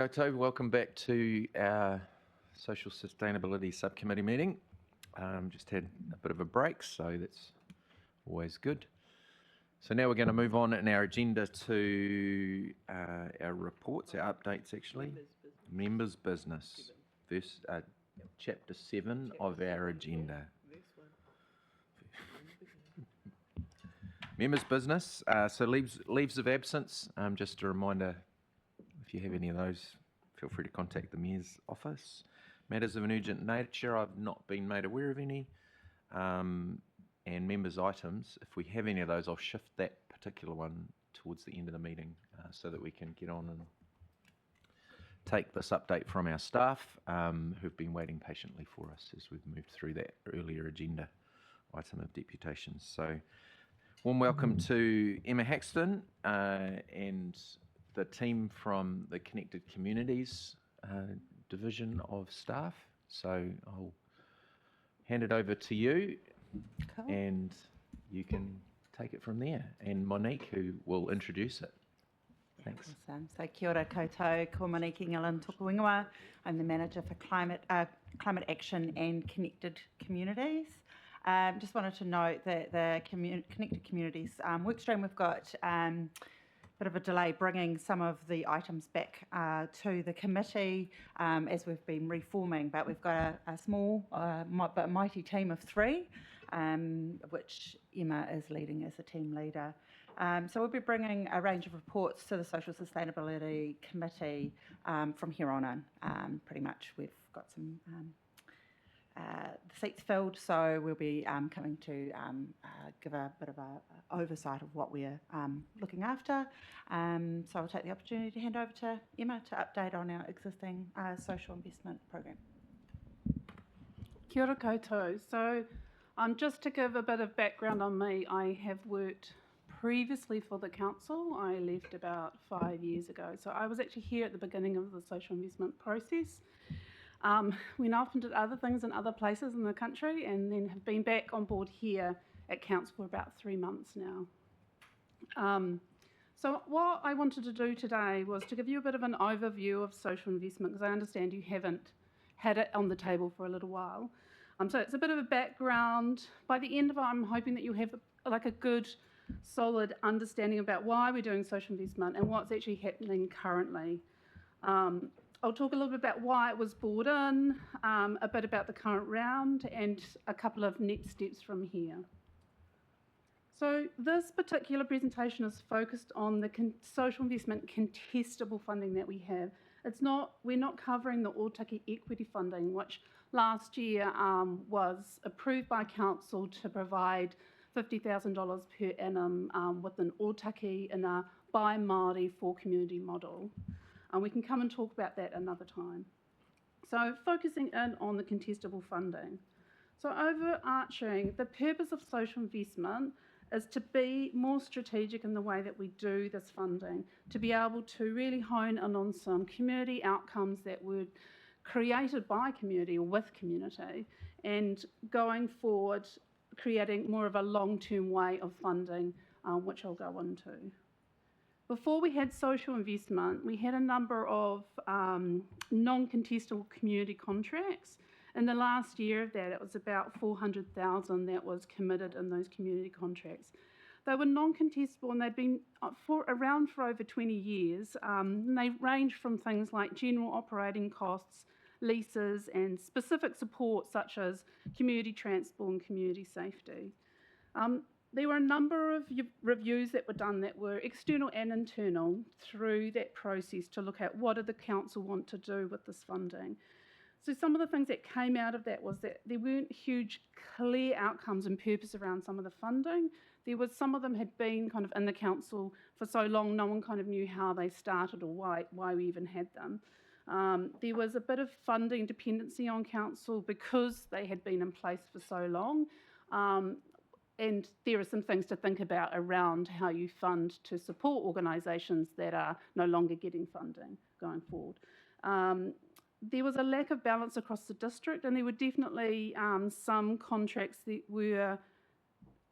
Koto, welcome back to our Social Sustainability Subcommittee meeting. Just had a bit of a break, so that's always good. So now we're going to move on in our agenda to our reports, our updates actually. Members' business, chapter 7 of our agenda. Members' business, so leaves of absence, just a reminder, if you have any of those, feel free to contact the Mayor's office. Matters of an urgent nature, I've not been made aware of any. And members' items, if we have any of those, I'll shift that particular one towards the end of the meeting so that we can get on and take this update from our staff who've been waiting patiently for us as we've moved through that earlier agenda item of deputations. So, warm welcome to Emma Haxton and the team from the Connected Communities division of staff. So I'll hand it over to you, cool. And you can take it from there. And Monique, who will introduce it. Thanks. Awesome. So kia ora koutou, ko Monique Ngillan toku ingoa. I'm the manager for climate action and Connected Communities. Just wanted to note that the Connected Communities workstream, we've got bit of a delay bringing some of the items back to the committee as we've been reforming, but we've got a small but mighty team of 3, which Emma is leading as a team leader. So we'll be bringing a range of reports to the Social Sustainability Committee from here on in. Pretty much we've got some the seats filled, so we'll be coming to give a bit of a oversight of what we're looking after. So I'll take the opportunity to hand over to Emma to update on our existing social investment program. Kia ora koutou. So just to give a bit of background on me, I have worked previously for the council. I left about 5 years ago. So I was actually here at the beginning of the social investment process. Went off and did other things in other places in the country and then have been back on board here at council for about 3 months now. So what I wanted to do today was to give you a bit of an overview of social investment, because I understand you haven't had it on the table for a little while. So it's a bit of a background. By the end of it, I'm hoping that you'll have a good, solid understanding about why we're doing social investment and what's actually happening currently. I'll talk a little bit about why it was brought in, a bit about the current round, and a couple of next steps from here. So this particular presentation is focused on the social investment contestable funding that we have. We're not covering the Ōtaki equity funding, which last year was approved by council to provide $50,000 per annum with an Ōtaki in a by Māori for community model. We can come and talk about that another time. So focusing in on the contestable funding. So overarching, the purpose of social investment is to be more strategic in the way that we do this funding, to be able to really hone in on some community outcomes that were created by community or with community, and going forward, creating more of a long-term way of funding, which I'll go into. Before we had social investment, we had a number of non-contestable community contracts. In the last year of that, it was about 400,000 that was committed in those community contracts. They were non-contestable and they'd been around for over 20 years. And they range from things like general operating costs, leases, and specific support such as community transport and community safety. There were a number of reviews that were done that were external and internal through that process to look at what did the council want to do with this funding. So some of the things that came out of that was that there weren't huge clear outcomes and purpose around some of the funding. Some of them had been kind of in the council for so long, no one kind of knew how they started or why we even had them. There was a bit of funding dependency on council because they had been in place for so long. And there are some things to think about around how you fund to support organisations that are no longer getting funding going forward. There was a lack of balance across the district, and there were definitely some contracts that were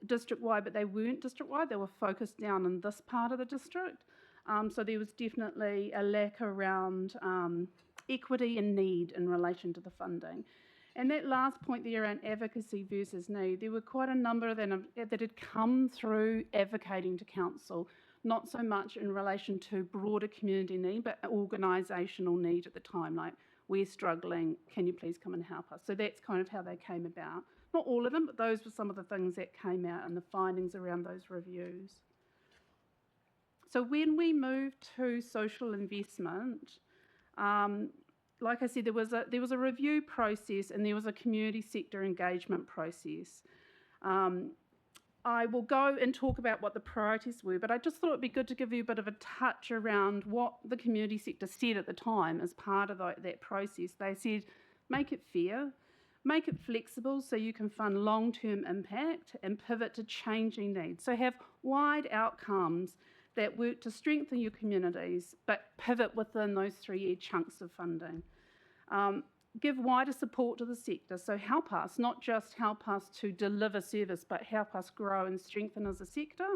district-wide, but they weren't district-wide. They were focused down in this part of the district. So there was definitely a lack around equity and need in relation to the funding. And that last point there around advocacy versus need, there were quite a number of them that had come through advocating to council, not so much in relation to broader community need, but organisational need at the time, like, we're struggling, can you please come and help us? So that's kind of how they came about. Not all of them, but those were some of the things that came out and the findings around those reviews. So when we moved to social investment, like I said, there was a review process and there was a community sector engagement process. I will go and talk about what the priorities were, but I just thought it'd be good to give you a bit of a touch around what the community sector said at the time as part of that process. They said, make it fair, make it flexible so you can fund long-term impact and pivot to changing needs. So have wide outcomes that work to strengthen your communities, but pivot within those 3-year chunks of funding. Give wider support to the sector, so help us, not just help us to deliver service, but help us grow and strengthen as a sector,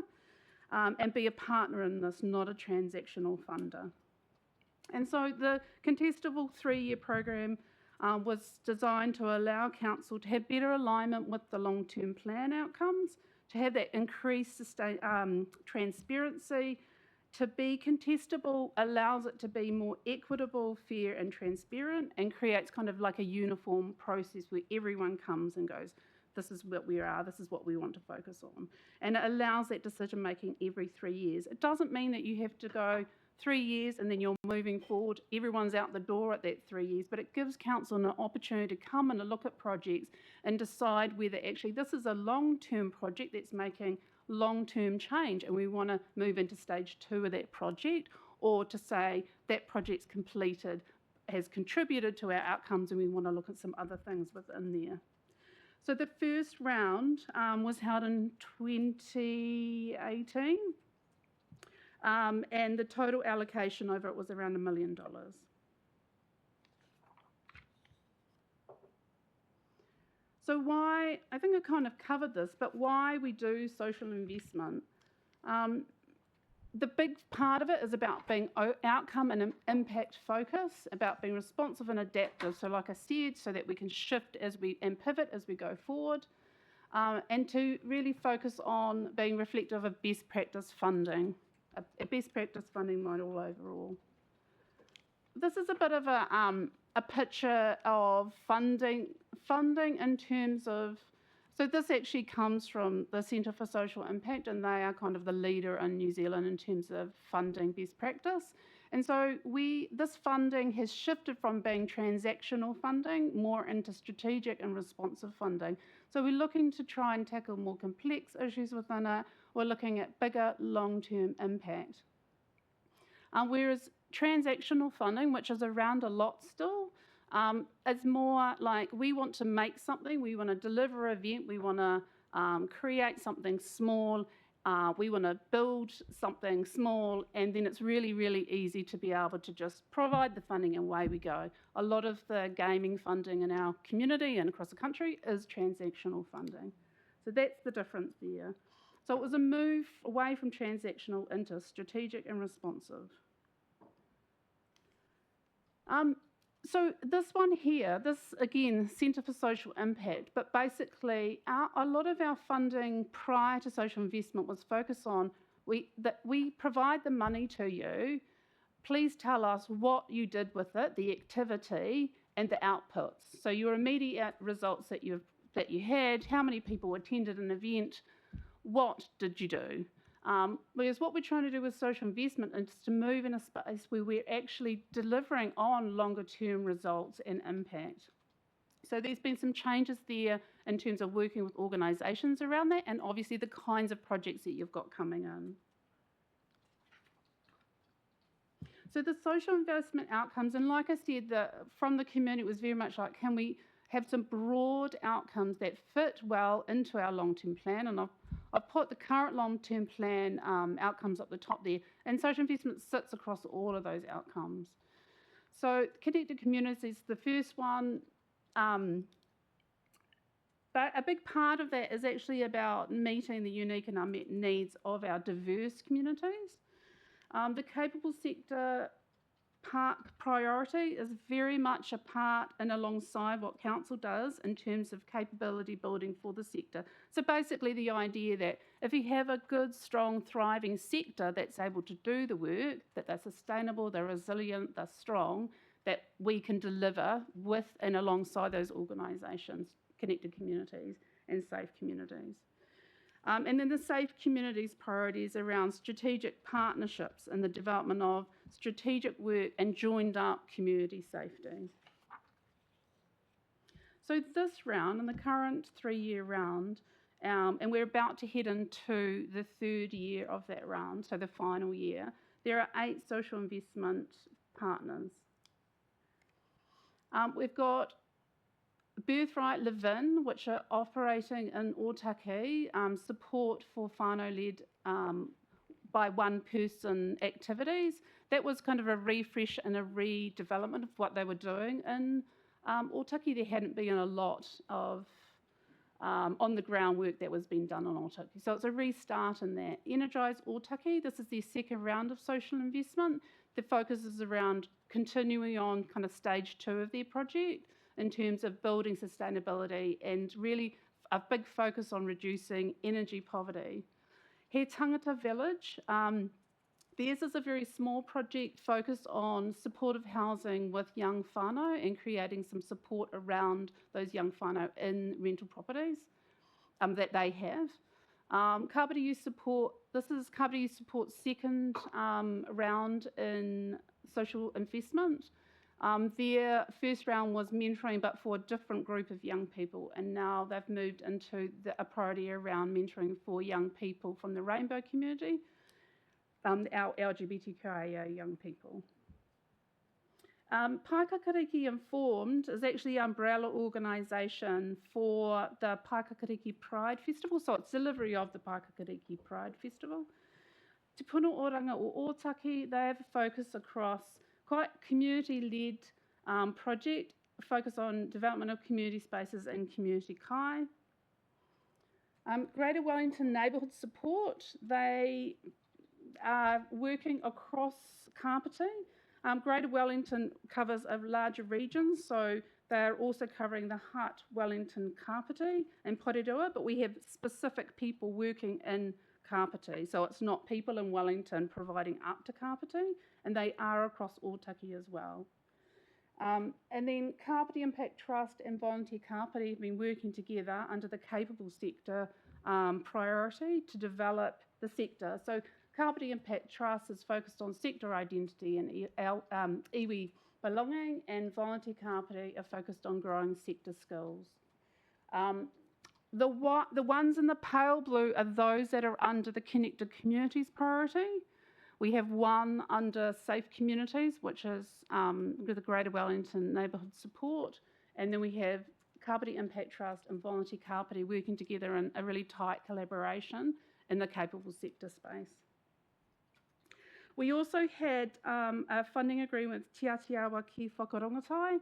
and be a partner in this, not a transactional funder. And so the contestable 3-year program was designed to allow council to have better alignment with the long-term plan outcomes, to have that increased transparency. To be contestable allows it to be more equitable, fair and transparent, and creates kind of like a uniform process where everyone comes and goes, this is what we are, this is what we want to focus on. And it allows that decision making every 3 years. It doesn't mean that you have to go 3 years and then you're moving forward, everyone's out the door at that 3 years, but it gives council an opportunity to come and look at projects and decide whether actually this is a long-term project that's making long-term change and we want to move into stage 2 of that project, or to say that project's completed, has contributed to our outcomes and we want to look at some other things within there. So the first round was held in 2018 and the total allocation over it was around $1 million. So why, I think I kind of covered this, but why we do social investment. The big part of it is about being outcome and impact focused, about being responsive and adaptive. So like I said, so that we can shift and pivot as we go forward, and to really focus on being reflective of best practice funding, a best practice funding model overall. This is a bit of a picture of funding in terms of, so this actually comes from the Centre for Social Impact, and they are kind of the leader in New Zealand in terms of funding best practice. And so this funding has shifted from being transactional funding more into strategic and responsive funding. So we're looking to try and tackle more complex issues within it. We're looking at bigger long-term impact. Whereas transactional funding, which is around a lot still, it's more like we want to make something, we want to deliver an event, we want to create something small, we want to build something small, and then it's really, really easy to be able to just provide the funding and away we go. A lot of the gaming funding in our community and across the country is transactional funding. So that's the difference there. So it was a move away from transactional into strategic and responsive. So this one here, this again, Centre for Social Impact, but basically a lot of our funding prior to social investment was focused on, that we provide the money to you, please tell us what you did with it, the activity and the outputs. So your immediate results that you had, how many people attended an event, what did you do? Because what we're trying to do with social investment is to move in a space where we're actually delivering on longer term results and impact. So there's been some changes there in terms of working with organisations around that, and obviously the kinds of projects that you've got coming in. So the social investment outcomes, and like I said, from the community it was very much like, can we have some broad outcomes that fit well into our long-term plan? And I've put the current long-term plan outcomes up the top there, and social investment sits across all of those outcomes. So connected communities, the first one, but a big part of that is actually about meeting the unique and unmet needs of our diverse communities. The capable sector priority is very much a part and alongside what council does in terms of capability building for the sector. So basically the idea that if you have a good, strong, thriving sector that's able to do the work, that they're sustainable, they're resilient, they're strong, that we can deliver with and alongside those organisations, connected communities and safe communities. And then the safe communities priorities around strategic partnerships and the development of strategic work and joined up community safety. So this round, in the current 3-year round, and we're about to head into the 3rd year of that round, so the final year, there are 8 social investment partners. We've got Birthright Live-In, which are operating in Otaki, support for whānau-led by one-person activities. That was kind of a refresh and a redevelopment of what they were doing in Otaki. There hadn't been a lot of on-the-ground work that was being done on Otaki. So it's a restart in that. Energise Otaki, this is their 2nd round of social investment. The focus is around continuing on kind of stage 2 of their project, in terms of building sustainability and really a big focus on reducing energy poverty. He Tangata Village, theirs is a very small project focused on supportive housing with young whānau and creating some support around those young whānau in rental properties that they have. Kāpiti Youth Support, this is Kāpiti Youth Support's 2nd round in social investment. Their 1st round was mentoring, but for a different group of young people, and now they've moved into a priority around mentoring for young people from the rainbow community, our LGBTQIA young people. Paikakariki Informed is actually the umbrella organisation for the Paikakariki Pride Festival, so it's delivery of the Paikakariki Pride Festival. Te Puna Oranga o Otaki, they have a focus across quite community-led project, focus on development of community spaces and community kai. Greater Wellington Neighbourhood Support, they are working across Kapiti. Greater Wellington covers a larger region, so they're also covering the Hutt, Wellington, Kapiti and Porirua, but we have specific people working in Kapiti, so it's not people in Wellington providing up to Kapiti, and they are across Otaki as well. And then Kapiti Impact Trust and Volunteer Kapiti have been working together under the capable sector priority to develop the sector. So Kapiti Impact Trust is focused on sector identity and iwi belonging, and Volunteer Kapiti are focused on growing sector skills. The ones in the pale blue are those that are under the Connected Communities priority. We have one under Safe Communities, which is with the Greater Wellington Neighbourhood Support, and then we have Kapiti Impact Trust and Volunteer Kapiti working together in a really tight collaboration in the capable sector space. We also had a funding agreement with Te Atiawa ki Whakarongotai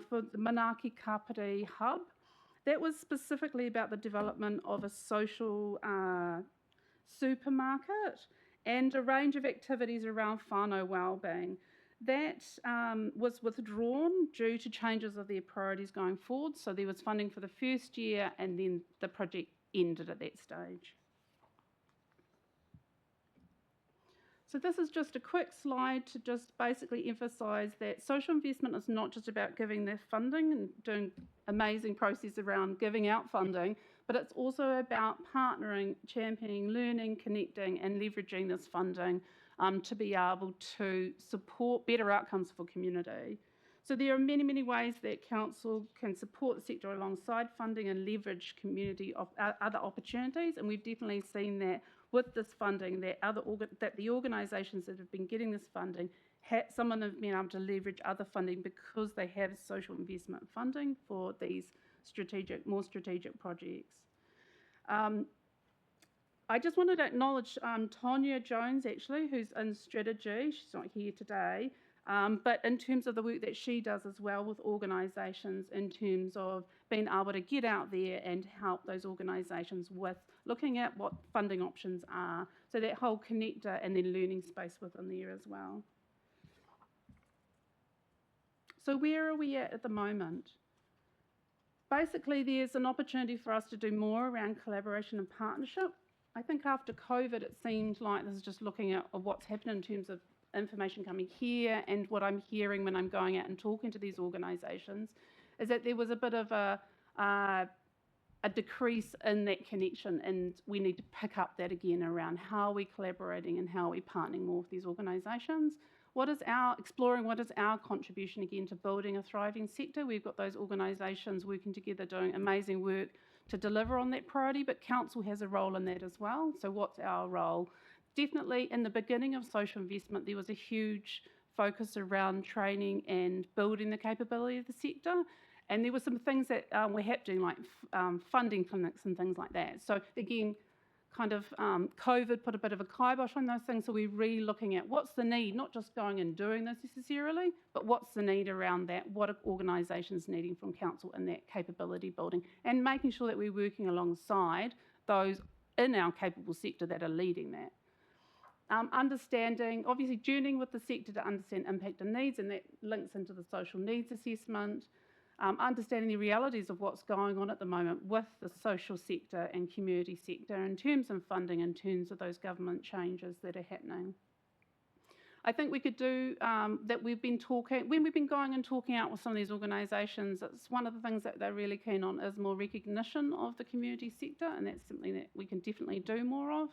for the Manaki Kapiti Hub. That was specifically about the development of a social supermarket and a range of activities around whānau wellbeing. That was withdrawn due to changes of their priorities going forward, so there was funding for the 1st year and then the project ended at that stage. So this is just a quick slide to just basically emphasise that social investment is not just about giving their funding and doing amazing process around giving out funding, but it's also about partnering, championing, learning, connecting and leveraging this funding to be able to support better outcomes for community. So there are many, many ways that council can support the sector alongside funding and leverage community of other opportunities, and we've definitely seen that with this funding, that the organisations that have been getting this funding, some of them have been able to leverage other funding because they have social investment funding for these more strategic projects. I just wanted to acknowledge Tonya Jones, actually, who's in strategy. She's not here today. But in terms of the work that she does as well with organisations, in terms of being able to get out there and help those organisations with looking at what funding options are, so that whole connector and then learning space within there as well. So where are we at the moment? Basically, there's an opportunity for us to do more around collaboration and partnership. I think after COVID, it seemed like this is just looking at what's happened in terms of information coming here, and what I'm hearing when I'm going out and talking to these organisations is that there was a bit of a decrease in that connection, and we need to pick up that again around how we're collaborating and how we're partnering more with these organisations. Exploring what is our contribution again to building a thriving sector. We've got those organisations working together doing amazing work to deliver on that priority, but council has a role in that as well. So what's our role? Definitely in the beginning of social investment, there was a huge focus around training and building the capability of the sector. And there were some things that were happening, like funding clinics and things like that. So again, kind of COVID put a bit of a kibosh on those things. So we're really looking at what's the need, not just going and doing this necessarily, but what's the need around that, what are organisations needing from council in that capability building, and making sure that we're working alongside those in our capable sector that are leading that. Understanding, obviously journeying with the sector to understand impact and needs, and that links into the social needs assessment. Understanding the realities of what's going on at the moment with the social sector and community sector in terms of funding, in terms of those government changes that are happening. I think we could do that. We've been talking, when we've been going and talking out with some of these organisations, it's one of the things that they're really keen on is more recognition of the community sector, and that's something that we can definitely do more of.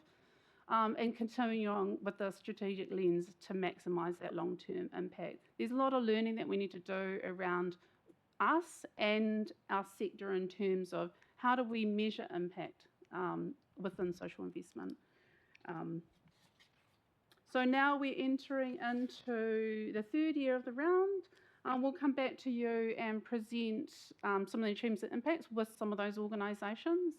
And continuing on with the strategic lens to maximise that long-term impact. There's a lot of learning that we need to do around us and our sector in terms of how do we measure impact within social investment. So now we're entering into the third year of the round. We'll come back to you and present some of the achievements and impacts with some of those organisations.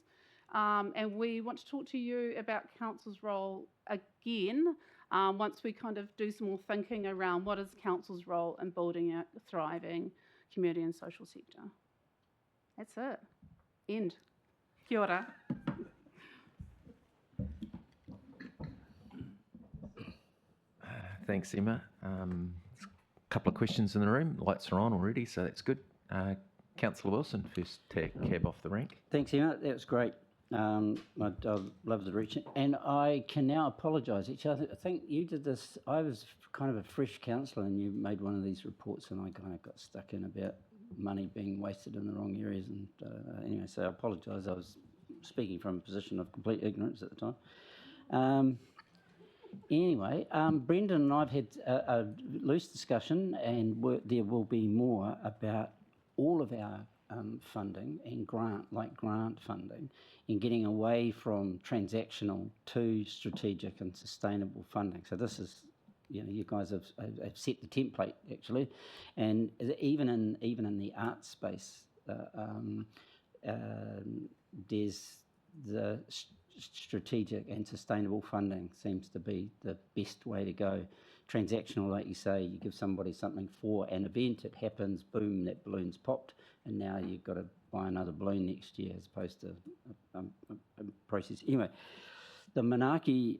And we want to talk to you about council's role again once we kind of do some more thinking around what is council's role in building a thriving community and social sector. That's it. End. Kia ora. Thanks, Emma. A couple of questions in the room. Lights are on already, so that's good. Councillor Wilson, first cab off the rank. Thanks, Emma. That was great. I love the direction. And I can now apologise. Actually, I think you did this. I was kind of a fresh councillor and you made one of these reports and I kind of got stuck in about money being wasted in the wrong areas. And anyway, so I apologise. I was speaking from a position of complete ignorance at the time. Anyway, Brendan and I have had a loose discussion, and there will be more about all of our funding and grant funding, and getting away from transactional to strategic and sustainable funding. So this is, you guys have set the template actually, and even in the arts space, there's the strategic and sustainable funding seems to be the best way to go. Transactional, like you say, you give somebody something for an event, it happens, boom, that balloon's popped, and now you've got to buy another balloon next year as opposed to a process. Anyway, the Manaaki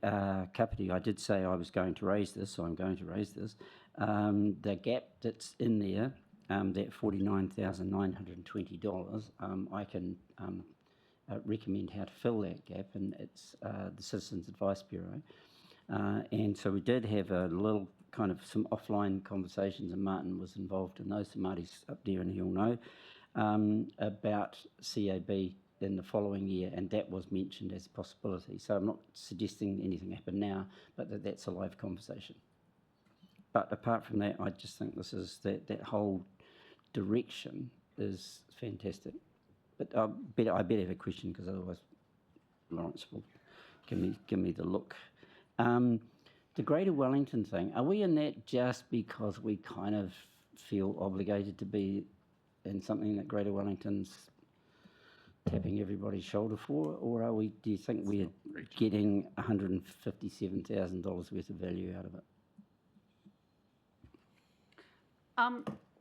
kapiti, I did say I was going to raise this, so I'm going to raise this. The gap that's in there, that $49,920, I can recommend how to fill that gap, and it's the Citizens Advice Bureau. And so we did have a little kind of some offline conversations, and Martin was involved in those. So Marty's up there and he'll know about CAB in the following year, and that was mentioned as a possibility. So I'm not suggesting anything happen now, but that's a live conversation. But apart from that, I just think this is that whole direction is fantastic. But I better have a question, because otherwise Lawrence will give me the look. The Greater Wellington thing, are we in that just because we kind of feel obligated to be in something that Greater Wellington's tapping everybody's shoulder for, or do you think we're getting $157,000 worth of value out of it?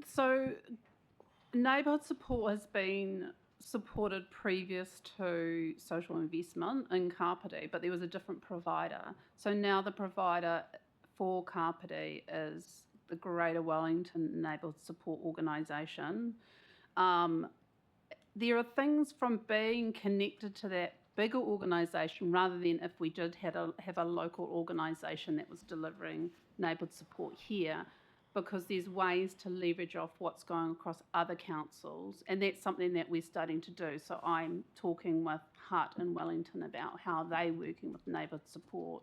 So neighbourhood support has been supported previous to social investment in Kapiti, but there was a different provider. So now the provider for Kapiti is the Greater Wellington Neighbourhood Support Organisation. There are things from being connected to that bigger organisation rather than if we did have a local organisation that was delivering neighbourhood support here, because there's ways to leverage off what's going across other councils, and that's something that we're starting to do. So I'm talking with Hutt and Wellington about how they're working with neighbourhood support.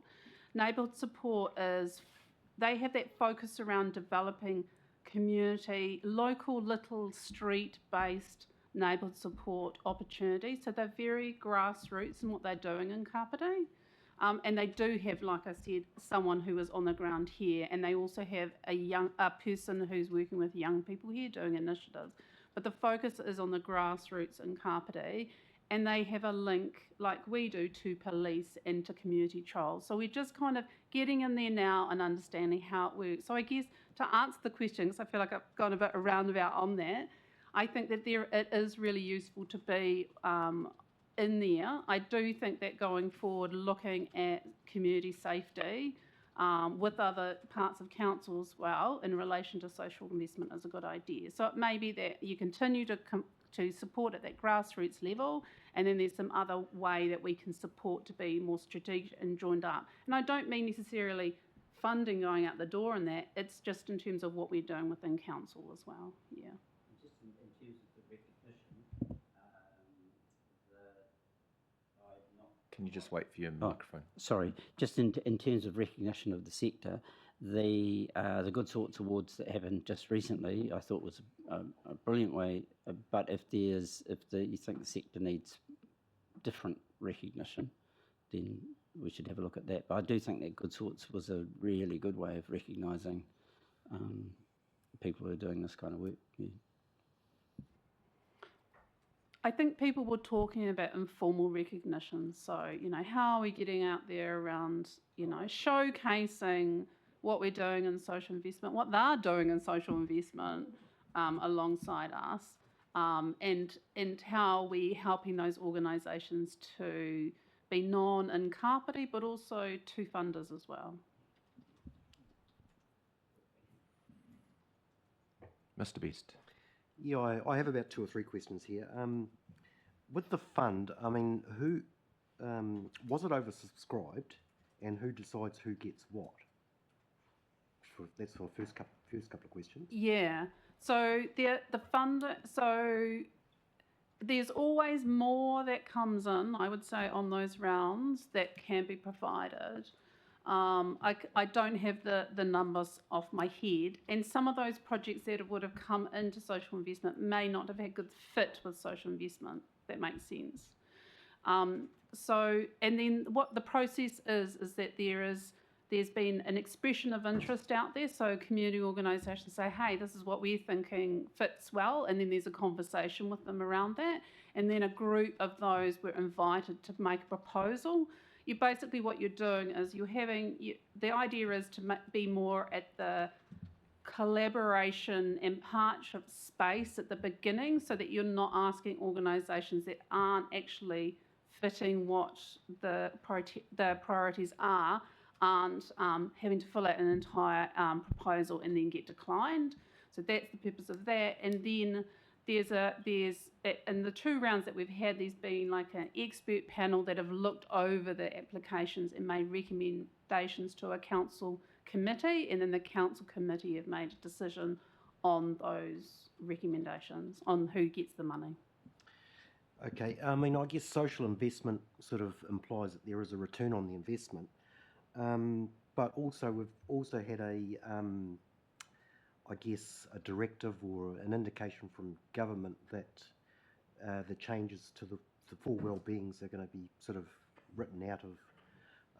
Neighbourhood support they have that focus around developing community, local little street-based neighbourhood support opportunities. So they're very grassroots in what they're doing in Kapiti. And they do have, like I said, someone who is on the ground here, and they also have a person who's working with young people here doing initiatives. But the focus is on the grassroots in Kapiti, and they have a link, like we do, to police and to community trials. So we're just kind of getting in there now and understanding how it works. So I guess to answer the question, because I feel like I've gone a bit roundabout on that, I think that it is really useful to be in there. I do think that going forward, looking at community safety with other parts of council as well in relation to social investment is a good idea. So it may be that you continue to support at that grassroots level, and then there's some other way that we can support to be more strategic and joined up. And I don't mean necessarily funding going out the door in that, it's just in terms of what we're doing within council as well, yeah. Just in terms of the recognition, I'm not... Can you just wait for your microphone? Sorry, just in terms of recognition of the sector, the Good Sorts Awards that happened just recently, I thought was a brilliant way. But if you think the sector needs different recognition, then we should have a look at that. But I do think that Good Sorts was a really good way of recognising people who are doing this kind of work. Yeah. I think people were talking about informal recognition. So, how are we getting out there around, showcasing what we're doing in social investment, what they're doing in social investment alongside us, and how we're helping those organisations to be known in Kapiti, but also to funders as well. Mr. Best. Yeah, I have about 2 or 3 questions here. With the fund, I mean, who was it oversubscribed, and who decides who gets what? That's for the first couple of questions. Yeah. So the funder. So there's always more that comes in, I would say, on those rounds that can be provided. I don't have the numbers off my head, and some of those projects that would have come into social investment may not have had good fit with social investment. That makes sense. And then what the process is that there's been an expression of interest out there. So community organisations say, hey, this is what we're thinking fits well, and then there's a conversation with them around that, and then a group of those were invited to make a proposal. What you're doing is the idea is to be more at the collaboration and partnership space at the beginning, so that you're not asking organisations that aren't actually fitting what the priorities are, aren't having to fill out an entire proposal and then get declined. So that's the purpose of that. And then in the 2 rounds that we've had, there's been like an expert panel that have looked over the applications and made recommendations to a council committee, and then the council committee have made a decision on those recommendations on who gets the money. Okay, I mean, I guess social investment sort of implies that there is a return on the investment, but also we've also had I guess a directive or an indication from government that the changes to the full well-beings are going to be sort of written out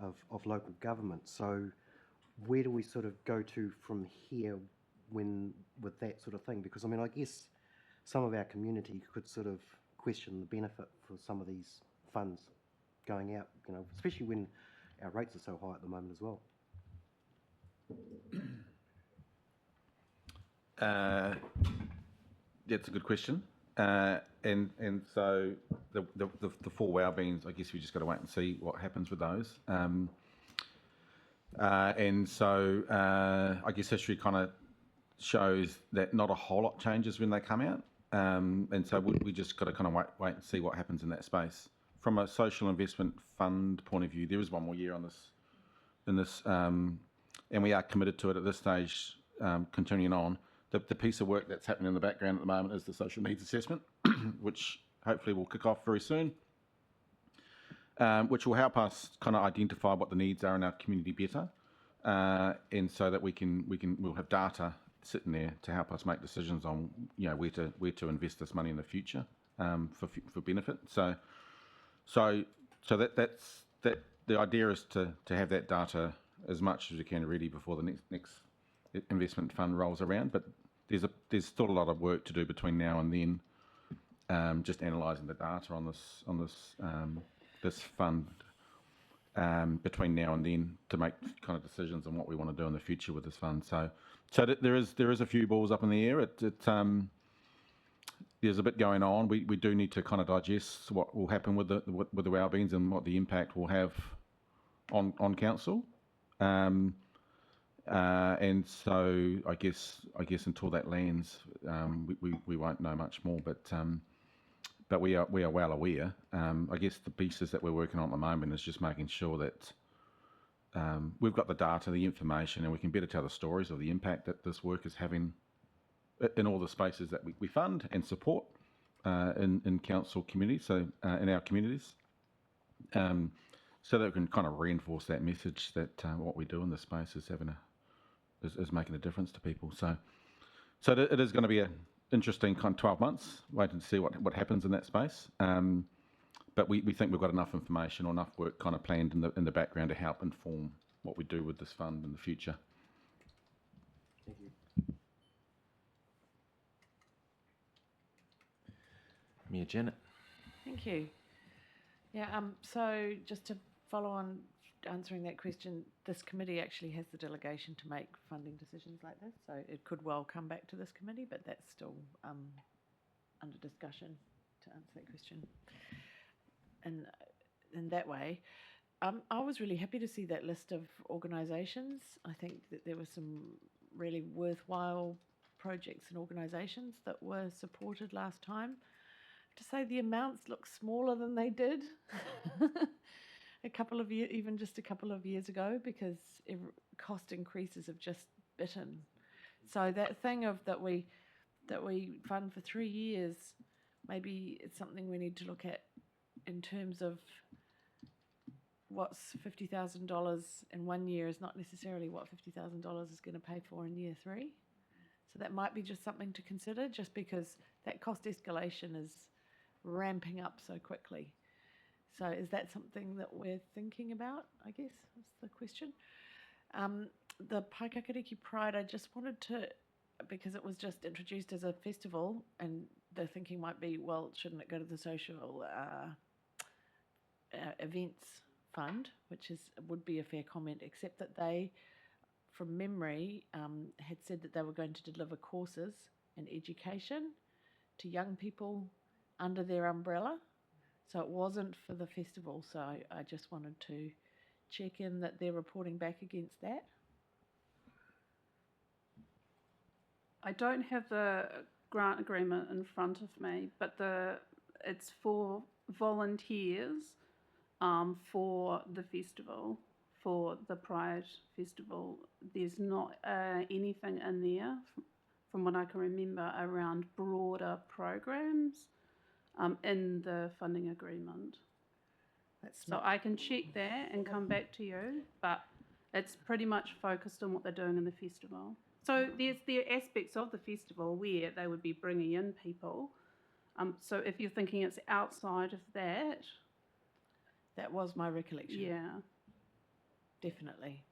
of local government. So where do we sort of go to from here with that sort of thing? Because I mean, I guess some of our community could sort of question the benefit for some of these funds going out, especially when our rates are so high at the moment as well. That's a good question. And so the four well-beings, I guess we just got to wait and see what happens with those. And so I guess history kind of shows that not a whole lot changes when they come out. And so we just got to kind of wait and see what happens in that space. From a social investment fund point of view, there is one more year on this, and we are committed to it at this stage, continuing on. The piece of work that's happening in the background at the moment is the social needs assessment, which hopefully will kick off very soon, which will help us kind of identify what the needs are in our community better, and so that we'll have data sitting there to help us make decisions on where to invest this money in the future for benefit. So that's the idea is to have that data as much as we can ready before the next investment fund rolls around. But there's still a lot of work to do between now and then, just analysing the data on this fund between now and then to make kind of decisions on what we want to do in the future with this fund. So there is a few balls up in the air. There's a bit going on. We do need to kind of digest what will happen with the wellbeings and what the impact will have on council. And so I guess until that lands, we won't know much more. But we are well aware. I guess the pieces that we're working on at the moment is just making sure that we've got the data, the information, and we can better tell the stories of the impact that this work is having in all the spaces that we fund and support in council communities, so in our communities, so that we can kind of reinforce that message that what we do in this space is making a difference to people. So it is going to be an interesting kind of 12 months, waiting to see what happens in that space. But we think we've got enough information or enough work kind of planned in the background to help inform what we do with this fund in the future. Thank you. Mayor Janet. Thank you. Yeah, so just to follow on answering that question, this committee actually has the delegation to make funding decisions like this, so it could well come back to this committee, but that's still under discussion to answer that question. And in that way, I was really happy to see that list of organisations. I think that there were some really worthwhile projects and organisations that were supported last time. To say the amounts look smaller than they did even just a couple of years ago, because cost increases have just bitten. So that thing of that we fund for 3 years, maybe it's something we need to look at in terms of what's $50,000 in 1 year is not necessarily what $50,000 is going to pay for in year 3. So that might be just something to consider, just because that cost escalation is ramping up so quickly. So is that something that we're thinking about, I guess, is the question. The Paikakariki Pride, I just wanted to, because it was just introduced as a festival, and the thinking might be, well, shouldn't it go to the social events fund, which would be a fair comment, except that they, from memory, had said that they were going to deliver courses and education to young people under their umbrella. So it wasn't for the festival. So I just wanted to check in that they're reporting back against that. I don't have the grant agreement in front of me, but it's for volunteers for the festival, for the Pride Festival. There's not anything in there, from what I can remember, around broader programs in the funding agreement. So I can check that and come back to you, but it's pretty much focused on what they're doing in the festival. So there are aspects of the festival where they would be bringing in people. So if you're thinking it's outside of that. That was my recollection. Yeah. Definitely.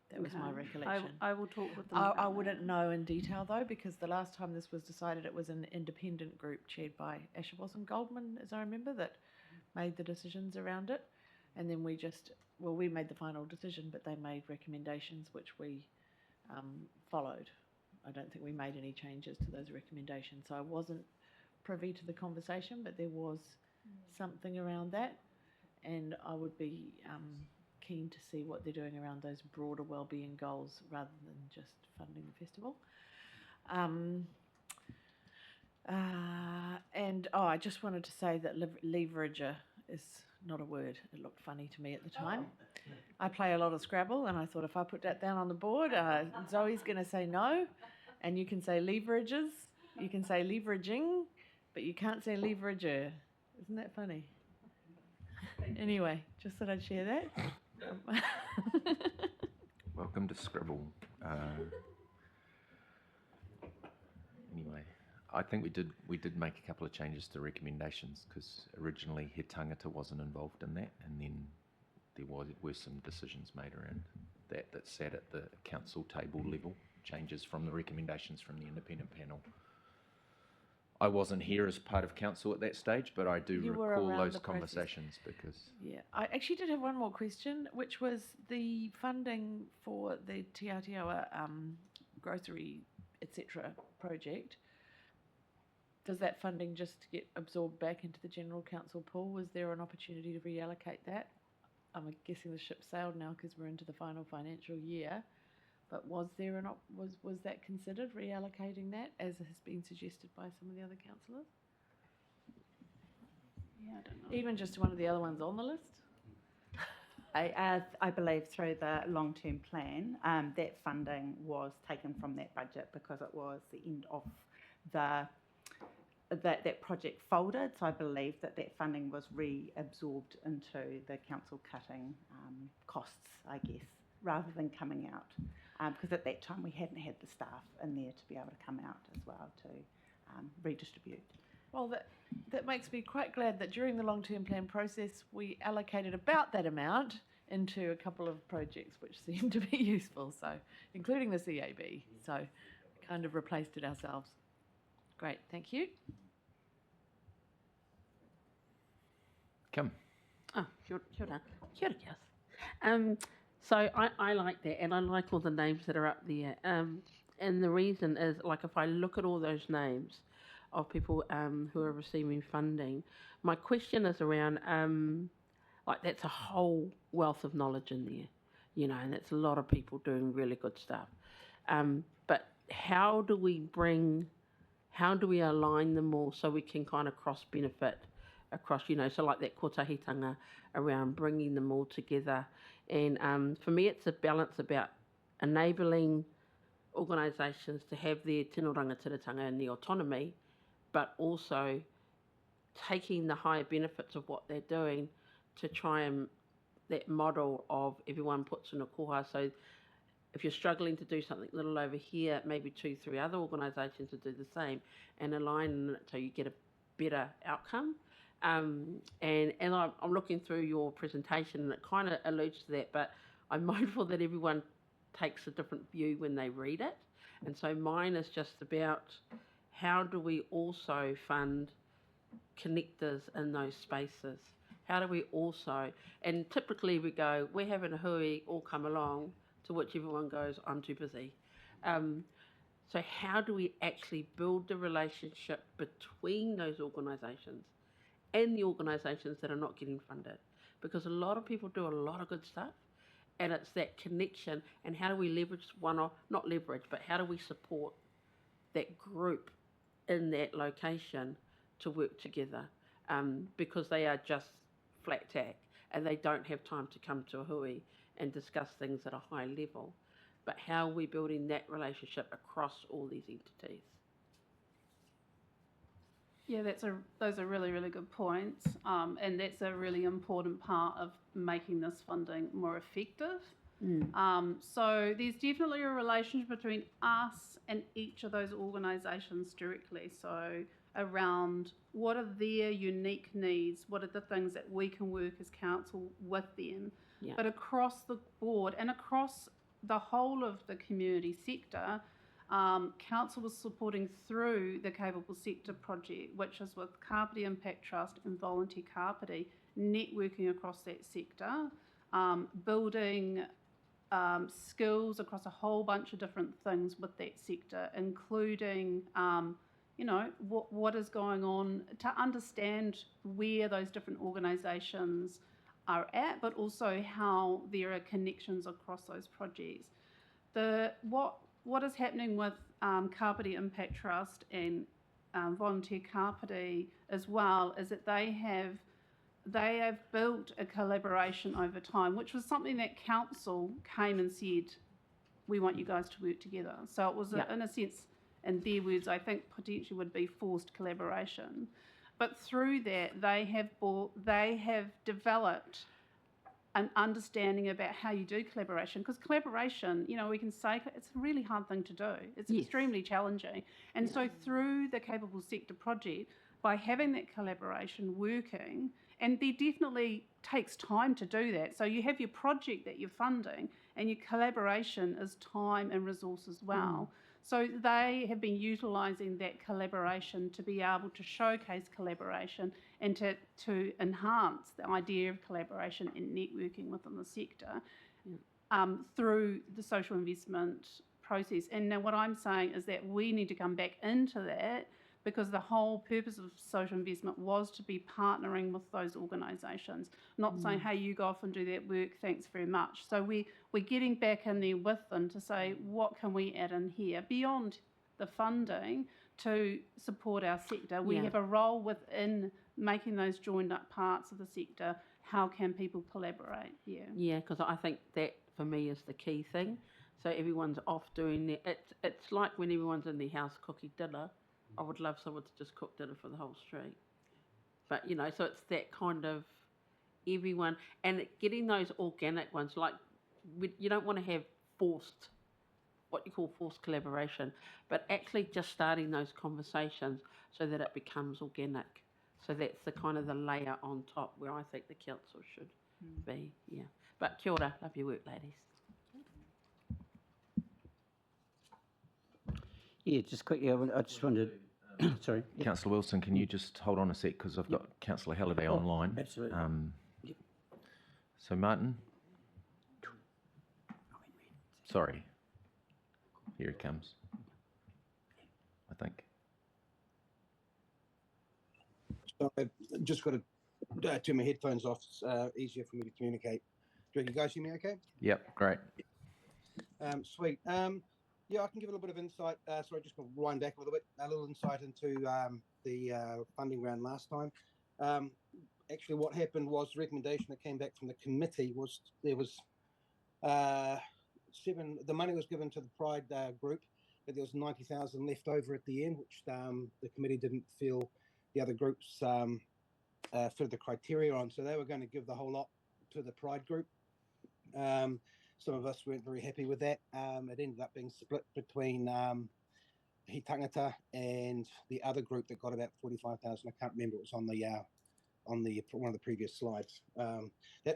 That was my recollection. I will talk with them. I wouldn't know in detail, though, because the last time this was decided, it was an independent group chaired by Ashabos and Goldman, as I remember, that made the decisions around it. And then we made the final decision, but they made recommendations which we followed. I don't think we made any changes to those recommendations. So I wasn't privy to the conversation, but there was something around that, and I would be keen to see what they're doing around those broader wellbeing goals rather than just funding the festival. And I just wanted to say that leverager is not a word. It looked funny to me at the time. I play a lot of Scrabble, and I thought if I put that down on the board, Zoe's going to say no, and you can say leverages, you can say leveraging, but you can't say leverager. Isn't that funny? Anyway, just thought I'd share that. Welcome to Scrabble. Anyway, I think we did make a couple of changes to recommendations, because originally He Tangata wasn't involved in that, and then there were some decisions made around that sat at the council table level, changes from the recommendations from the independent panel. I wasn't here as part of council at that stage, but I do You were recall around those the process. conversations because Yeah, I actually did have one more question, which was the funding for the Te Aotearoa grocery, etc. project. Does that funding just get absorbed back into the general council pool? Was there an opportunity to reallocate that? I'm guessing the ship sailed now because we're into the final financial year. But was there was that considered, reallocating that, as has been suggested by some of the other councillors? Yeah, I don't know. Even just one of the other ones on the list? I believe through the long-term plan, that funding was taken from that budget because it was the end of that project folded. So I believe that funding was reabsorbed into the council cutting costs, I guess, rather than coming out. Because at that time we hadn't had the staff in there to be able to come out as well to redistribute. Well, that makes me quite glad that during the long-term plan process we allocated about that amount into a couple of projects which seemed to be useful, so including the CAB. So kind of replaced it ourselves. Great, thank you. Kim. Oh, sure done. Kia ora, Jess. So I like that, and I like all the names that are up there. And the reason is, like, if I look at all those names of people who are receiving funding, my question is around, like, that's a whole wealth of knowledge in there, you know, and that's a lot of people doing really good stuff. But how do we align them all so we can kind of cross-benefit across, you know, so like that kotahitanga around bringing them all together. And for me, it's a balance about enabling organisations to have their tino rangatiratanga and the autonomy, but also taking the higher benefits of what they're doing to try and that model of everyone puts in a koha. So if you're struggling to do something little over here, maybe 2-3 other organisations to do the same and align it so you get a better outcome. And I'm looking through your presentation and it kind of alludes to that, but I'm mindful that everyone takes a different view when they read it. And so mine is just about how do we also fund connectors in those spaces? How do we also, and typically we go, we're having a hui, all come along, to which everyone goes, I'm too busy. So how do we actually build the relationship between those organisations and the organisations that are not getting funded? Because a lot of people do a lot of good stuff, and it's that connection, and how do we leverage not leverage, but how do we support that group in that location to work together? Because they are just flat tack, and they don't have time to come to a hui and discuss things at a high level. But how are we building that relationship across all these entities? Yeah, those are really, really good points, and that's a really important part of making this funding more effective. So there's definitely a relationship between us and each of those organisations directly. So around what are their unique needs, what are the things that we can work as council with them, but across the board and across the whole of the community sector. Council was supporting through the Capable Sector project, which is with Kapiti Impact Trust and Volunteer Kapiti, networking across that sector, building skills across a whole bunch of different things with that sector, including, what is going on, to understand where those different organisations are at, but also how there are connections across those projects. What is happening with Kapiti Impact Trust and Volunteer Kapiti as well is that they have built a collaboration over time, which was something that council came and said, we want you guys to work together. So it was, in a sense, in their words, I think potentially would be forced collaboration. But through that, they have developed an understanding about how you do collaboration. Because collaboration, we can say it's a really hard thing to do. It's extremely challenging. And so through the Capable Sector project, by having that collaboration working, and there definitely takes time to do that. So you have your project that you're funding, and your collaboration is time and resource as well. So they have been utilising that collaboration to be able to showcase collaboration and to enhance the idea of collaboration and networking within the sector through the social investment process. And now what I'm saying is that we need to come back into that, because the whole purpose of social investment was to be partnering with those organisations, not saying, hey, you go off and do that work, thanks very much. So we're getting back in there with them to say, what can we add in here beyond the funding to support our sector? We have a role within making those joined up parts of the sector. How can people collaborate? Yeah, because I think that for me is the key thing. So everyone's off doing their, it's like when everyone's in their house cooking dinner. I would love someone to just cook dinner for the whole street. But, so it's that kind of everyone, and getting those organic ones, like you don't want to have what you call forced collaboration, but actually just starting those conversations so that it becomes organic. So that's the kind of the layer on top where I think the council should be, But kia ora, love your work, ladies. Yeah, just quickly, I just wondered, sorry. Councillor Wilson, can you just hold on a sec, because I've got Councillor Halliday online. Absolutely. So Martin? Sorry. Here he comes, I think. So I've just got to turn my headphones off. It's easier for me to communicate. Do you guys hear me okay? Yep, great. Sweet. I can give a little bit of insight. Sorry, just going to wind back a little insight into the funding round last time. Actually, what happened was the recommendation that came back from the committee was there was the money was given to the Pride group, but there was 90,000 left over at the end, which the committee didn't feel the other groups fit the criteria on. So they were going to give the whole lot to the Pride group. Some of us weren't very happy with that. It ended up being split between He Tangata and the other group that got about 45,000. I can't remember. It was on the one of the previous slides.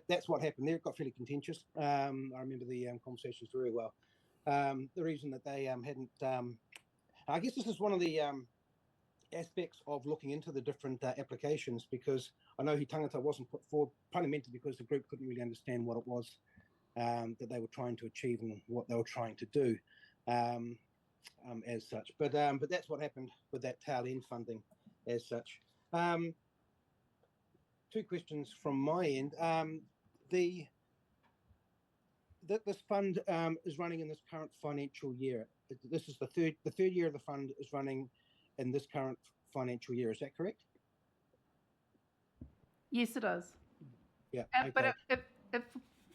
That's what happened there. It got fairly contentious. I remember the conversations very well. The reason that they hadn't, I guess this is one of the aspects of looking into the different applications, because I know He Tangata wasn't put forward fundamentally because the group couldn't really understand what it was that they were trying to achieve and what they were trying to do as such. But that's what happened with that tail end funding as such. Two questions from my end. This fund is running in this current financial year. This is the third year of the fund is running in this current financial year. Is that correct? Yes, it is. Yeah. Okay. But it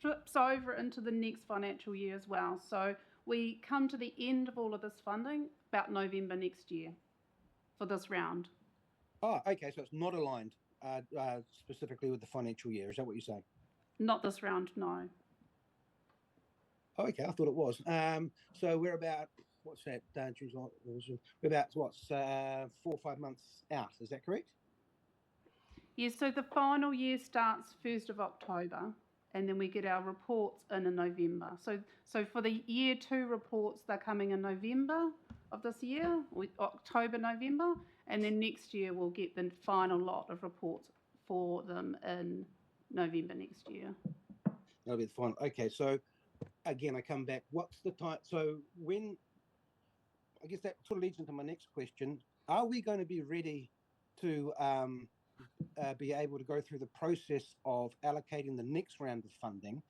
flips over into the next financial year as well. So we come to the end of all of this funding about November next year for this round. Oh, okay. So it's not aligned specifically with the financial year. Is that what you're saying? Not this round, no. Oh, okay. I thought it was. So we're about, what's that? We're about, 4 or 5 months out. Is that correct? Yes, so the final year starts 1st of October, and then we get our reports in November. So for the year 2 reports, they're coming in November of this year, October, November, and then next year we'll get the final lot of reports for them in November next year. That'll be the final. Okay, so again, I come back, what's the time? So when, I guess that sort of leads into my next question. Are we going to be ready to be able to go through the process of allocating the next round of funding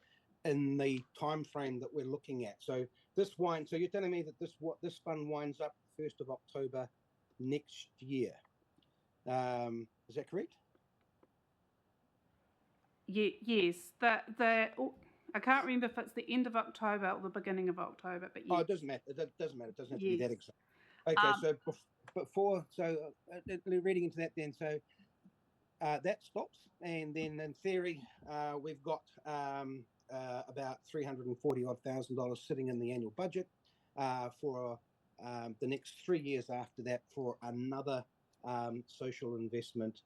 in the time frame that we're looking at? So so you're telling me that this fund winds up 1st of October next year. Is that correct? Yes. I can't remember if it's the end of October or the beginning of October, but Oh, yes. it doesn't matter. It doesn't matter. It doesn't have to be that Yes. exact. Okay, Um, so reading into that then, so that stops, and then in theory, we've got about $340,000 sitting in the annual budget for the next 3 years after that for another social investment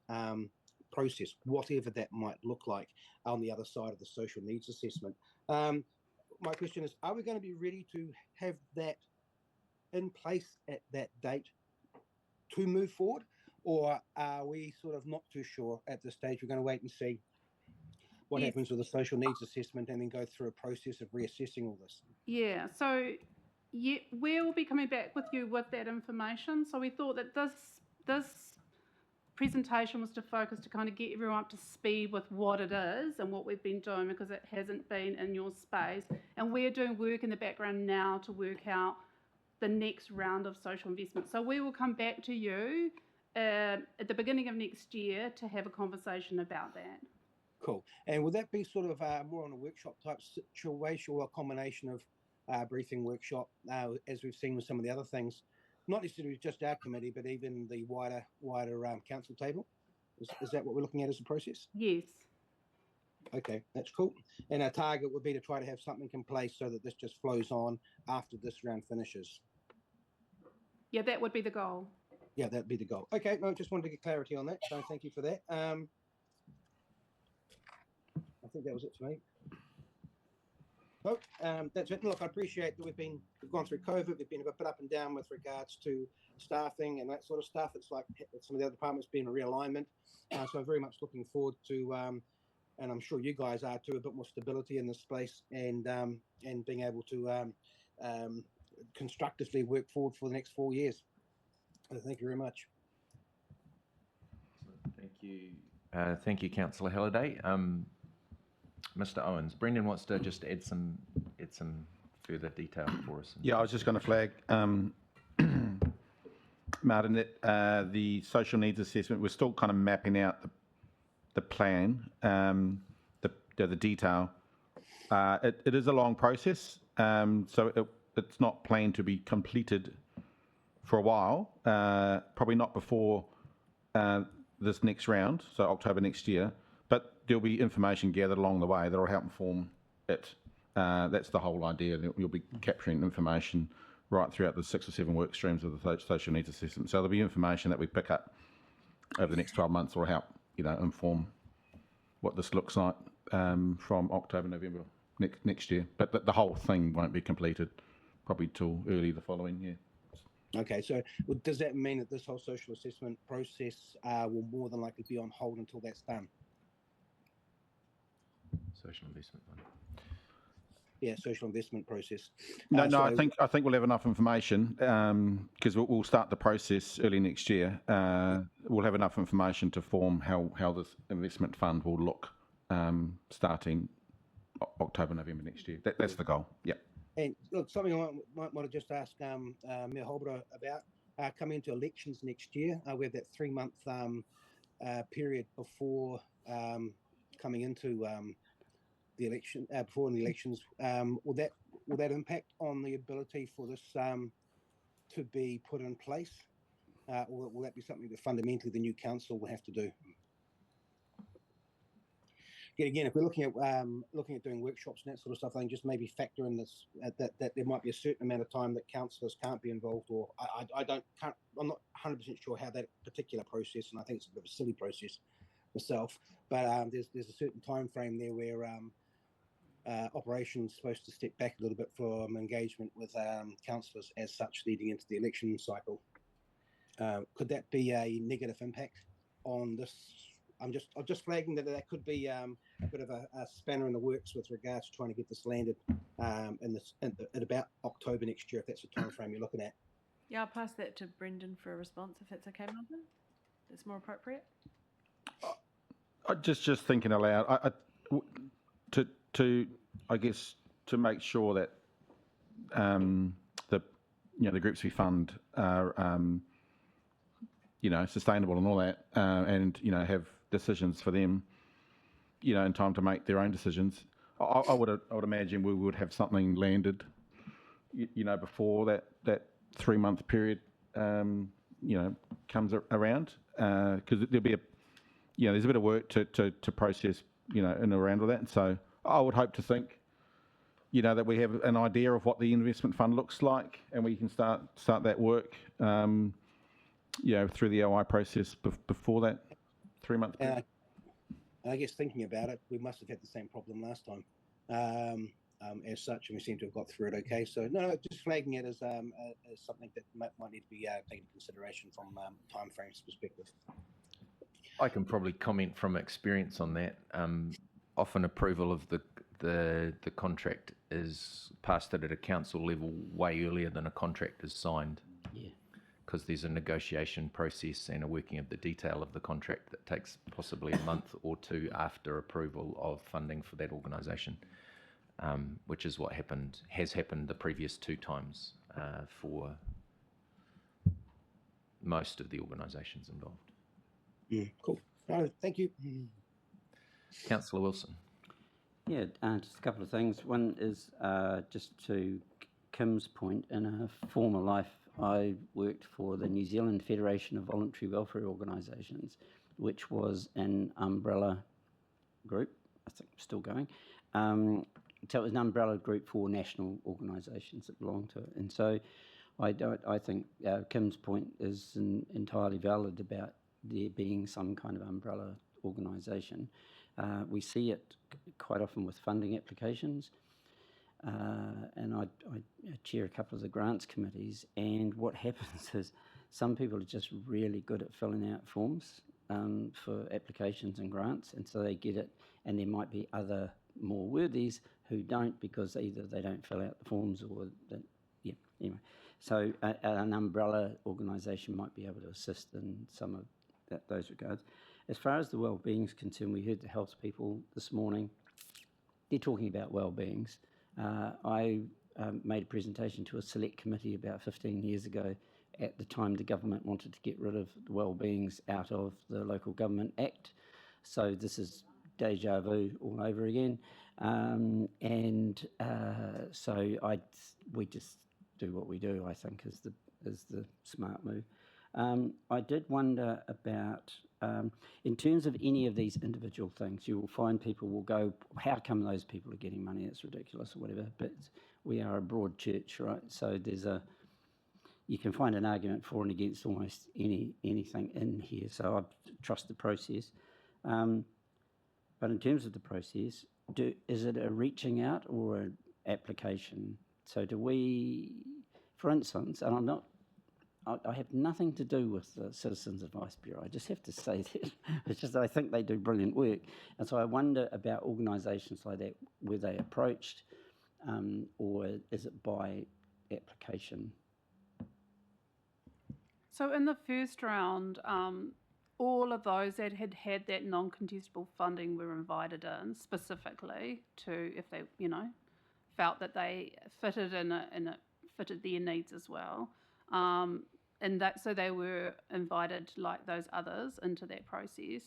process, whatever that might look like on the other side of the social needs assessment. My question is, are we going to be ready to have that in place at that date to move forward, or are we sort of not too sure at this stage? We're going to wait and see what Yes. happens with the social needs assessment and then go through a process of reassessing all this. Yeah, so we'll be coming back with you with that information. So we thought that this presentation was to focus to kind of get everyone up to speed with what it is and what we've been doing, because it hasn't been in your space. And we're doing work in the background now to work out the next round of social investment. So we will come back to you at the beginning of next year to have a conversation about that. Cool. And will that be sort of more on a workshop type situation, or a combination of briefing workshop, as we've seen with some of the other things, not necessarily just our committee, but even the wider council table? Is that what we're looking at as a process? Yes. Okay, that's cool. And our target would be to try to have something in place so that this just flows on after this round finishes. Yeah, that would be the goal. Yeah, that'd be the goal. Okay, no, just wanted to get clarity on that. So thank you for that. I think that was it for me. Oh, that's it. Look, I appreciate that we've gone through COVID. We've been a bit up and down with regards to staffing and that sort of stuff. It's like some of the other departments being a realignment. So I'm very much looking forward to, and I'm sure you guys are too, a bit more stability in this space and being able to constructively work forward for the next 4 years. So thank you very much. Thank you. Thank you, Councillor Halliday. Mr. Owens, Brendan wants to just add some further detail for us. Yeah, I was just going to flag, Martin, that the social needs assessment, we're still kind of mapping out the plan, the detail. It is a long process, so it's not planned to be completed for a while, probably not before this next round, so October next year, but there'll be information gathered along the way that'll help inform it. That's the whole idea, that you'll be capturing information right throughout the 6 or 7 work streams of the social needs assessment. So there'll be information that we pick up over the next 12 months that will help, inform what this looks like from October, November next year. But the whole thing won't be completed probably till early the following year. Okay, so does that mean that this whole social assessment process will more than likely be on hold until that's done? Social investment one. Yeah, social investment process. No, so I think we'll have enough information because we'll start the process early next year. We'll have enough information to form how this investment fund will look starting October, November next year. That's the goal. Yeah. And look, something I might want to just ask Mayor Holbrook about, coming into elections next year, we have that 3-month period before coming into the election, before the elections. Will that impact on the ability for this to be put in place, or will that be something that fundamentally the new council will have to do? Yet again, if we're looking at doing workshops and that sort of stuff, I think just maybe factor in this that there might be a certain amount of time that councillors can't be involved, or I'm not 100% sure how that particular process, and I think it's a bit of a silly process myself, but there's a certain time frame there where operations supposed to step back a little bit from engagement with councillors as such leading into the election cycle. Could that be a negative impact on this I'm just flagging that could be a bit of a spanner in the works with regards to trying to get this landed in about October next year, if that's the time frame you're looking at. Yeah, I'll pass that to Brendan for a response if that's okay, Martha. That's more appropriate. I just thinking aloud. I guess to make sure that the groups we fund are sustainable and all that, and have decisions for them, in time to make their own decisions. I would imagine we would have something landed, before that 3-month period, comes around, because there'll be there's a bit of work to process, in and around all that, and so I would hope to think, that we have an idea of what the investment fund looks like, and we can start that work, through the OI process before that 3-month period. I guess thinking about it, we must have had the same problem last time, as such, and we seem to have got through it okay. So no, just flagging it as something that might need to be taken into consideration from time frames perspective. I can probably comment from experience on that. Often approval of the contract is passed at a council level way earlier than a contract is signed. Yeah. Because there's a negotiation process and a working of the detail of the contract that takes possibly a month or two after approval of funding for that organisation, which is what has happened the previous 2 times for most of the organisations involved. Cool. Thank you. Councillor Wilson. Yeah, just a couple of things. One is just to Kim's point, in a former life, I worked for the New Zealand Federation of Voluntary Welfare Organisations, which was an umbrella group, I think still going. So it was an umbrella group for national organisations that belonged to it. And so I think Kim's point is entirely valid about there being some kind of umbrella organisation. We see it quite often with funding applications, and I chair a couple of the grants committees, and what happens is some people are just really good at filling out forms for applications and grants, and so they get it, and there might be other more worthies who don't, because either they don't fill out the forms or anyway. So an umbrella organisation might be able to assist in some of those regards. As far as the well-being is concerned, we heard the health people this morning. They're talking about well-beings. I made a presentation to a select committee about 15 years ago. At the time, the government wanted to get rid of the well-beings out of the Local Government Act. So this is deja vu all over again. So we just do what we do, I think, is the smart move. I did wonder about, in terms of any of these individual things, you will find people will go, how come those people are getting money? It's ridiculous or whatever. But we are a broad church, right? So you can find an argument for and against almost anything in here. So I trust the process. But in terms of the process, is it a reaching out or an application? So do we, for instance, and I have nothing to do with the Citizens Advice Bureau. I just have to say that. It's just that I think they do brilliant work. And so I wonder about organisations like that, were they approached or is it by application? So in the first round, all of those that had that non-contestable funding were invited in specifically to, if they, felt that they fitted fitted their needs as well. So they were invited, like those others, into that process.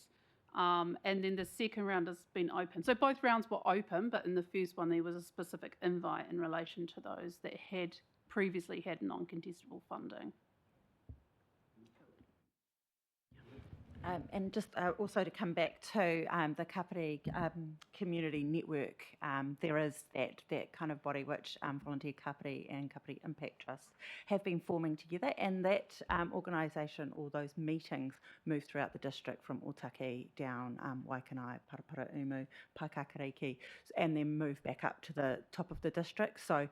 And then the second round has been open. So both rounds were open, but in the first one there was a specific invite in relation to those that had previously had non-contestable funding. And just also to come back to the Kapiti Community Network, there is that kind of body which Volunteer Kapiti and Kapiti Impact Trust have been forming together, and that organisation, or those meetings, move throughout the district from Otaki down Waikanai, Parapara Umu, Paikakariki, and then move back up to the top of the district. So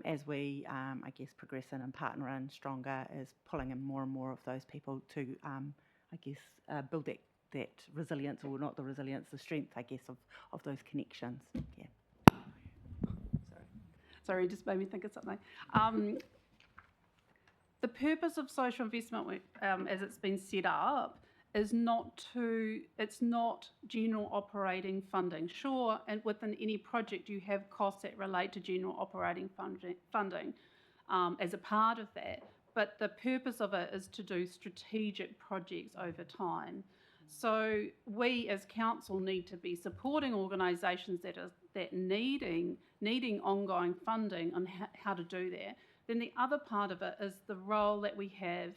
as we, I guess, progress in and partner in stronger, is pulling in more and more of those people to build that that resilience, or not the resilience, the strength, I guess, of those connections. Yeah. Sorry, just made me think of something. The purpose of social investment, as it's been set up, is it's not general operating funding. Sure, and within any project you have costs that relate to general operating funding as a part of that, but the purpose of it is to do strategic projects over time. So we as council need to be supporting organisations that needing ongoing funding on how to do that. Then the other part of it is the role that we have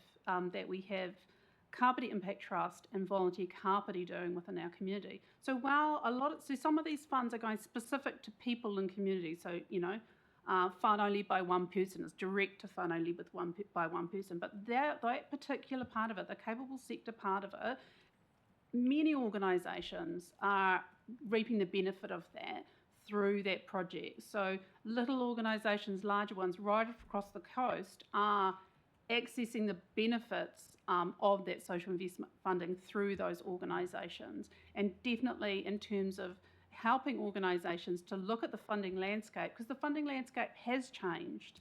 Kapiti Impact Trust and Volunteer Kapiti doing within our community. So while some of these funds are going specific to people in communities, so fund only by one person, is direct to fund only by one person, but that particular part of it, the capable sector part of it, many organisations are reaping the benefit of that through that project. So little organisations, larger ones right across the coast are accessing the benefits of that social investment funding through those organisations. And definitely in terms of helping organisations to look at the funding landscape, because the funding landscape has changed.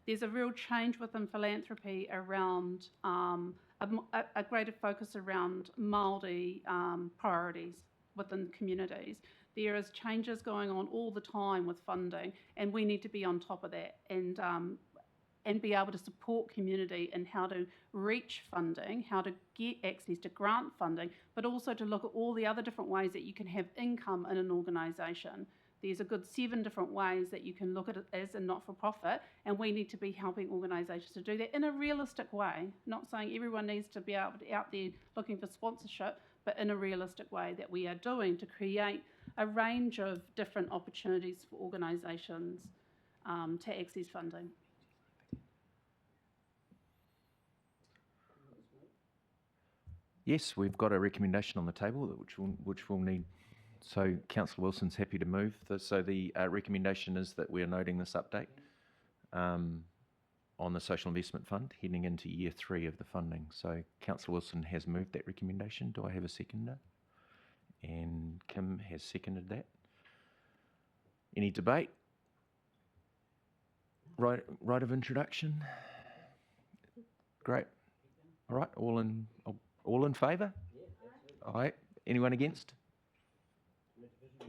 There's a real change within philanthropy around a greater focus around Māori priorities within communities. There is changes going on all the time with funding, and we need to be on top of that and be able to support community in how to reach funding, how to get access to grant funding, but also to look at all the other different ways that you can have income in an organisation. There's a good 7 different ways that you can look at it as a not-for-profit, and we need to be helping organisations to do that in a realistic way. Not saying everyone needs to be out there looking for sponsorship, but in a realistic way that we are doing to create a range of different opportunities for organisations to access funding. Yes, we've got a recommendation on the table which we'll need. So Councillor Wilson's happy to move. So the recommendation is that we're noting this update on the Social Investment Fund heading into year 3 of the funding. So Councillor Wilson has moved that recommendation. Do I have a seconder? And Kim has seconded that. Any debate? Right of introduction? Great. All right, all in favour? All right. Anyone against?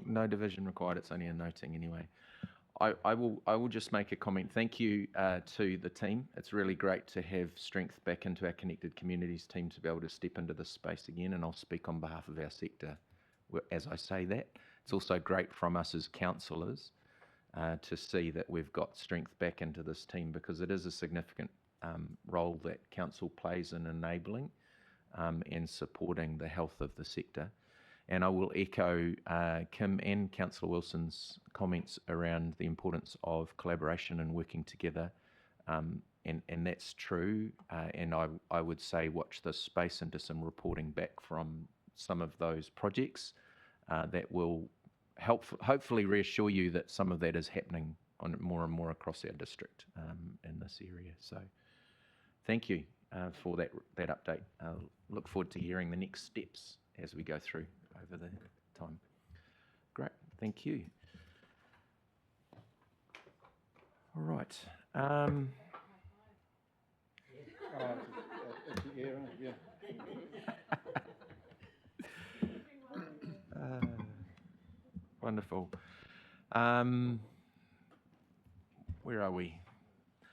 No division required. It's only a noting anyway. I will just make a comment. Thank you to the team. It's really great to have strength back into our Connected Communities team to be able to step into this space again, and I'll speak on behalf of our sector as I say that. It's also great from us as councillors to see that we've got strength back into this team, because it is a significant role that council plays in enabling and supporting the health of the sector. And I will echo Kim and Councillor Wilson's comments around the importance of collaboration and working together. And that's true. And I would say watch this space into some reporting back from some of those projects that will hopefully reassure you that some of that is happening on more and more across our district in this area. So thank you for that update. I'll look forward to hearing the next steps as we go through over the time. Great, thank you. All right. Wonderful. Where are we?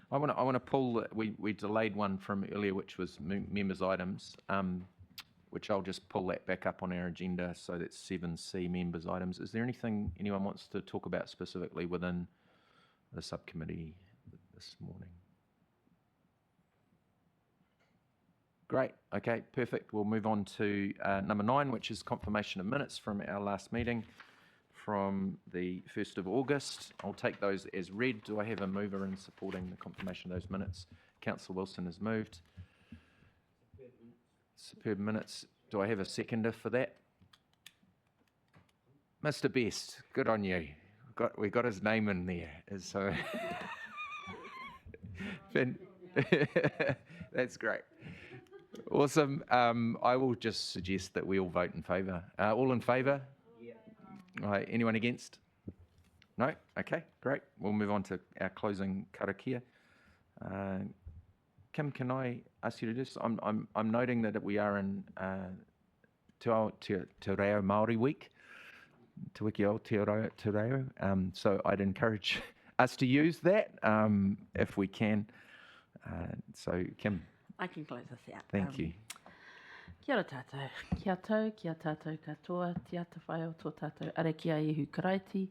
I want to pull. We delayed one from earlier, which was members' items, which I'll just pull that back up on our agenda. So that's 7C, members' items. Is there anything anyone wants to talk about specifically within the subcommittee this morning? Great. Okay, perfect. We'll move on to number 9, which is confirmation of minutes from our last meeting from the 1st of August. I'll take those as read. Do I have a mover in supporting the confirmation of those minutes? Councillor Wilson has moved. Superb minutes. Do I have a seconder for that? Mr. Best, good on you. We got his name in there. So that's great. Awesome. I will just suggest that we all vote in favour. All in favour? Yeah. Right, anyone against? No? Okay, great. We'll move on to our closing karakia. Kim, can I ask you to do this? I'm noting that we are in Te Reo Māori Week, Te Wiki o Te Reo. So I'd encourage us to use that if we can. So, Kim, I can close this out. thank you. Kia ora tātou. Kia tātou katoa, te ata whai o tō tātou arekia e hu karaiti,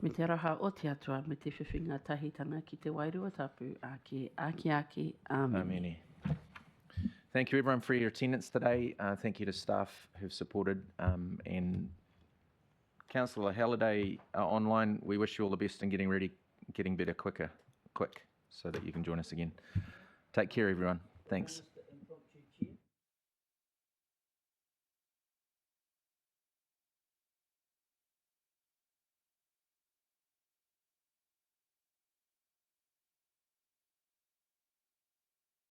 me te raha o te atua, me te whiwhinga tahitanga ki te wairua tapu, ake, amen. Amen. Thank you everyone for your attendance today. Thank you to staff who've supported and Councillor Halliday online. We wish you all the best in getting ready, getting better quick, so that you can join us again. Take care everyone. Thanks.